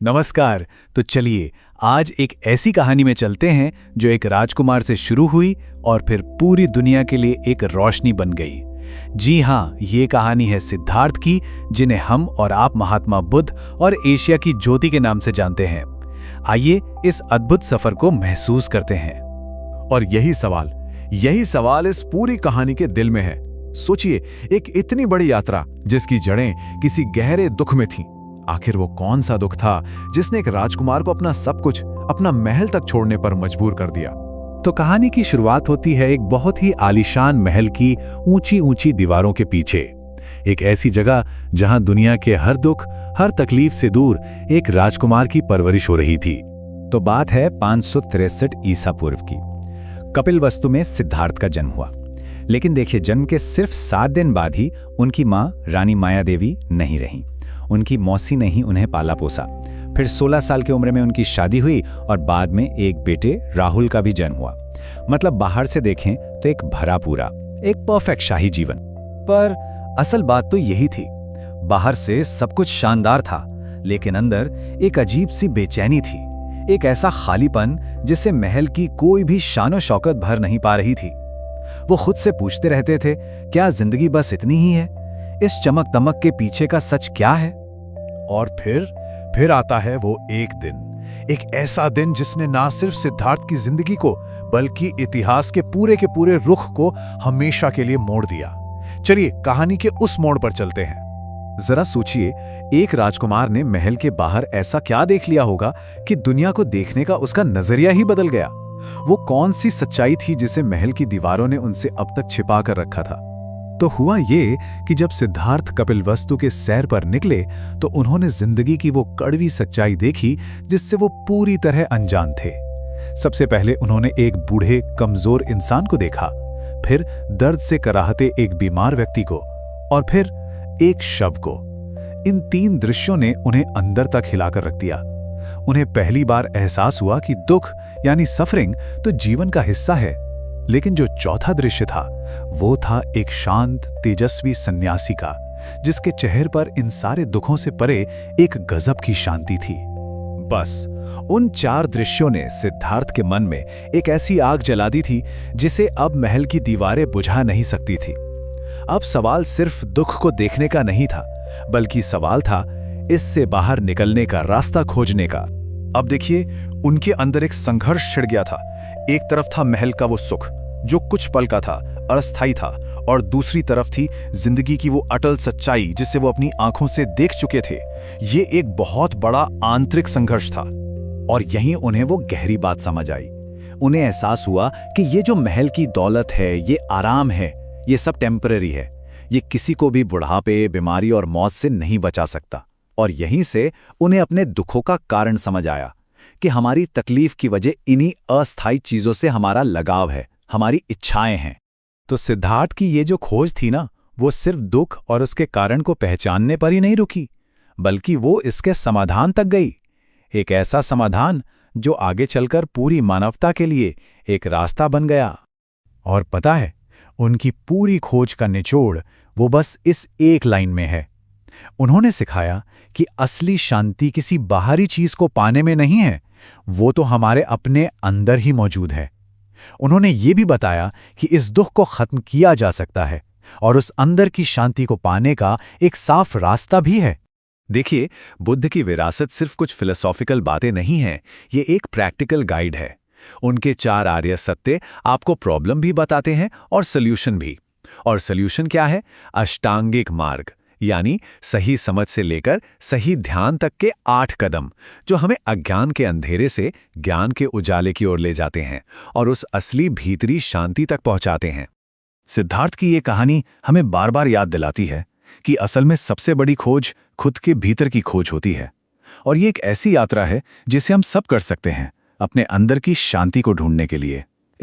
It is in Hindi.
नमस्कार। तो चलिए आज एक ऐसी कहानी में चलते हैं जो एक राजकुमार से शुरू हुई और फिर पूरी दुनिया के लिए एक रोशनी बन गई। जी हाँ, ये कहानी है सिद्धार्थ की, जिन्हें हम और आप महात्मा बुद्ध और एशिया की ज्योति के नाम से जानते हैं। आइए इस अद्भुत सफर को महसूस करते हैं। और यही सवाल इस पूरी कहानी के दिल में है। सोचिए, एक इतनी बड़ी यात्रा जिसकी जड़ें किसी गहरे दुख में थीं। आखिर वो कौन सा दुख था जिसने एक राजकुमार को अपना सब कुछ, अपना महल तक छोड़ने पर मजबूर कर दिया? तो कहानी की शुरुआत होती है एक बहुत ही आलीशान महल की ऊंची ऊंची दीवारों के पीछे, एक ऐसी जगह जहां दुनिया के हर दुख, हर तकलीफ से दूर एक राजकुमार की परवरिश हो रही थी। तो बात है 563 ईसा पूर्व की। कपिलवस्तु में सिद्धार्थ का जन्म हुआ। लेकिन देखिए, जन्म के सिर्फ 7 दिन बाद ही उनकी मां रानी मायादेवी नहीं रहीं। उनकी मौसी ने ही उन्हें पाला पोसा। फिर 16 साल की उम्र में उनकी शादी हुई और बाद में एक बेटे राहुल का भी जन्म हुआ। मतलब बाहर से देखें तो एक भरा पूरा, एक परफेक्ट शाही जीवन। पर असल बात तो यही थी, बाहर से सब कुछ शानदार था, लेकिन अंदर एक अजीब सी बेचैनी थी, एक ऐसा खालीपन जिसे महल की कोई भी शानो शौकत भर नहीं पा रही थी। वो खुद से पूछते रहते थे, क्या जिंदगी बस इतनी ही है? इस चमक दमक के पीछे का सच क्या है? और फिर आता है वो एक ऐसा दिन जिसने ना सिर्फ सिद्धार्थ की जिंदगी को बल्कि इतिहास के पूरे रुख को हमेशा के लिए मोड़ दिया। चलिए कहानी के उस मोड़ पर चलते हैं। जरा सोचिए, एक राजकुमार ने महल के बाहर ऐसा क्या देख लिया होगा कि दुनिया को देखने का उसका नजरिया ही बदल गया। वो कौन सी सच्चाई थी जिसे महल की दीवारों ने उनसे अब तक छिपा कर रखा था? तो हुआ ये कि जब सिद्धार्थ कपिलवस्तु के सैर पर निकले तो उन्होंने जिंदगी की वो कड़वी सच्चाई देखी जिससे वो पूरी तरह अनजान थे। सबसे पहले उन्होंने एक बूढ़े कमजोर इंसान को देखा, फिर दर्द से कराहते एक बीमार व्यक्ति को, और फिर एक शव को। इन 3 दृश्यों ने उन्हें अंदर तक हिलाकर रख दिया। उन्हें पहली बार एहसास हुआ कि दुख यानी सफरिंग तो जीवन का हिस्सा है। लेकिन जो चौथा दृश्य था वो था एक शांत तेजस्वी सन्यासी का, जिसके चेहरे पर इन सारे दुखों से परे एक गजब की शांति थी। बस उन 4 दृश्यों ने सिद्धार्थ के मन में एक ऐसी आग जला दी थी जिसे अब महल की दीवारें बुझा नहीं सकती थी। अब सवाल सिर्फ दुख को देखने का नहीं था, बल्कि सवाल था इससे बाहर निकलने का रास्ता खोजने का। अब देखिए, उनके अंदर एक संघर्ष छिड़ गया था। एक तरफ था महल का वो सुख जो कुछ पल का था, अस्थायी था, और दूसरी तरफ थी जिंदगी की वो अटल सच्चाई जिसे वो अपनी आंखों से देख चुके थे। ये एक बहुत बड़ा आंतरिक संघर्ष था। और यहीं उन्हें वो गहरी बात समझ आई। उन्हें एहसास हुआ कि ये जो महल की दौलत है, ये आराम है, ये सब टेम्पररी है। ये किसी को भी बुढ़ापे, बीमारी और मौत से नहीं बचा सकता। और यहीं से उन्हें अपने दुखों का कारण समझ आया कि हमारी तकलीफ की वजह इन्हीं अस्थायी चीजों से हमारा लगाव है, हमारी इच्छाएं हैं। तो सिद्धार्थ की ये जो खोज थी ना, वो सिर्फ दुख और उसके कारण को पहचानने पर ही नहीं रुकी, बल्कि वो इसके समाधान तक गई। एक ऐसा समाधान जो आगे चलकर पूरी मानवता के लिए एक रास्ता बन गया। और पता है, उनकी पूरी खोज का निचोड़ वो बस इस एक लाइन में है। उन्होंने सिखाया कि असली शांति किसी बाहरी चीज को पाने में नहीं है, वो तो हमारे अपने अंदर ही मौजूद है। उन्होंने ये भी बताया कि इस दुख को खत्म किया जा सकता है और उस अंदर की शांति को पाने का एक साफ रास्ता भी है। देखिए, बुद्ध की विरासत सिर्फ कुछ फिलोसॉफिकल बातें नहीं हैं, ये एक प्रैक्टिकल गाइड है। उनके 4 आर्य सत्य आपको प्रॉब्लम भी बताते हैं और सॉल्यूशन भी। और सॉल्यूशन क्या है? अष्टांगिक मार्ग, यानी सही समझ से लेकर सही ध्यान तक के 8 कदम, जो हमें अज्ञान के अंधेरे से ज्ञान के उजाले की ओर ले जाते हैं और उस असली भीतरी शांति तक पहुंचाते हैं। सिद्धार्थ की ये कहानी हमें बार बार याद दिलाती है कि असल में सबसे बड़ी खोज खुद के भीतर की खोज होती है। और ये एक ऐसी यात्रा है जिसे हम सब कर सकते हैं अपने अंदर की शांति को ढूंढने के लिए।